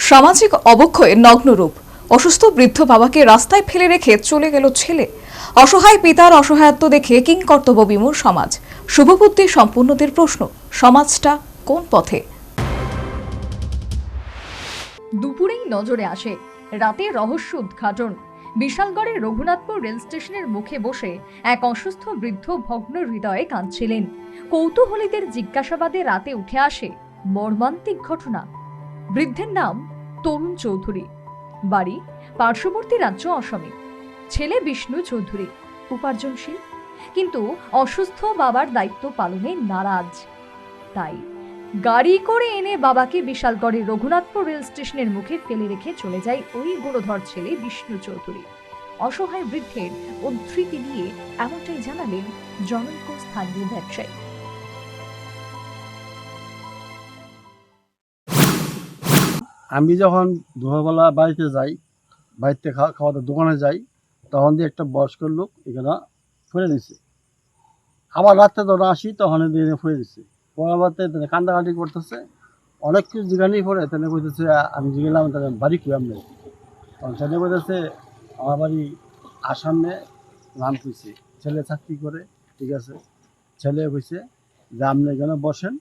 সামাজিক অবক্ষয়ে নগ্নরূপ। অসুস্থ বৃদ্ধ বাবাকে রাস্তায় ফেলে রেখে চলে গেল ছেলে। অসহায় পিতার অসহায়ত্ব দেখে কিংকর্তব্য বিমূঢ় সমাজ। শুভবুদ্ধি সম্পন্নদের প্রশ্ন, সমাজটা কোন পথে? দুপুরেই নজরে আসে রাতে রহস্য উদ্ঘাটন। বিশালগড়ের রঘুনাথপুর রেল স্টেশনের মুখে বসে এক অসুস্থ বৃদ্ধ ভগ্ন হৃদয়ে কাঁদছিলেন। কৌতূহলীদের জিজ্ঞাসাবাদে রাতে উঠে আসে মর্মান্তিক ঘটনা। বৃদ্ধের নাম তরুণ চৌধুরী, বাড়ি পার্শ্ববর্তী রাজ্য অসমে। ছেলে বিষ্ণু চৌধুরী উপার্জনশীল, কিন্তু অসুস্থ বাবার দায়িত্ব পালনে নারাজ। তাই গাড়ি করে এনে বাবাকে বিশালগড়ের রঘুনাথপুর রেল স্টেশনের মুখে ফেলে রেখে চলে যায় ওই গুণধর ছেলে বিষ্ণু চৌধুরী। অসহায় বৃদ্ধের উদ্ধৃতি দিয়ে এমনটাই জানালেন জনৈক স্থানীয় ব্যবসায়ী। আমি যখন দুপুরবেলা বাড়িতে যাই, বাড়িতে খাওয়া দোকানে যাই, তখন দিয়ে একটা বয়স্ক লোক এখানে ফেলে দিচ্ছে। আবার রাত্রে যখন আসি তখন দিয়ে ফেলে দিচ্ছে। পরবর্তী কান্দাকাটি করতেছে, অনেক কিছু জিজ্ঞানি পরে তেনে কইতেছে, আমি জিজ্ঞাসলাম তাদের বাড়ি কই আমি, তখন ছেলে কইতেছে আমার বাড়ি আসামে, নাম কইছে। ছেলে চাকরি করে, ঠিক আছে। ছেলে কইছে যে আপনি এখানে বসেন,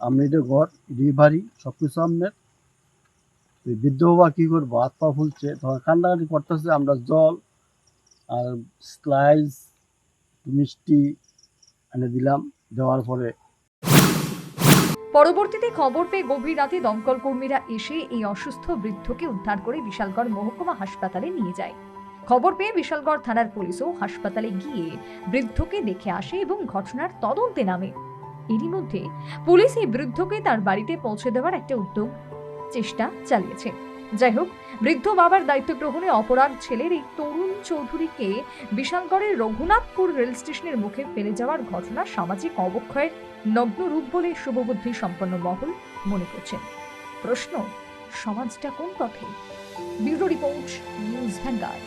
আপনি এটা ঘর, এটি বাড়ি, সব কিছু আপনার। বৃদ্ধ বাবা কী করবো, হাত পা ফুলছে, তখন কান্দাকাটি করতেছে। আমরা জল আর স্লাইস মিষ্টি এনে দিলাম, দেওয়ার পরে পরবর্তীতে খবর পেয়ে গভীর রাতে দমকল কর্মীরা এসে এই অসুস্থ বৃদ্ধকে উদ্ধার করে বিশালগড় মহকুমা হাসপাতালে নিয়ে যায়। খবর পেয়ে বিশালগড় থানার পুলিশও হাসপাতালে গিয়ে বৃদ্ধকে দেখে আসে এবং ঘটনার তদন্তে নামে। এরই মধ্যে পুলিশ এই বৃদ্ধকে তার বাড়িতে পৌঁছে দেওয়ার একটা চেষ্টা চালিয়েছে। যাই হোক, বৃদ্ধ বাবার দায়িত্ব গ্রহণে অপরাগ ছেলের এই তরুণ চৌধুরীকে বিশালগড়ের রঘুনাথপুর রেল স্টেশনের মুখে ফেলে যাওয়ার ঘটনা সামাজিক অবক্ষয়ের নগ্ন রূপ বলে শুভবুদ্ধি সম্পন্ন মহল মনে করছেন। প্রশ্ন, সমাজটা কোন পথে? Bureau report, news vanguard.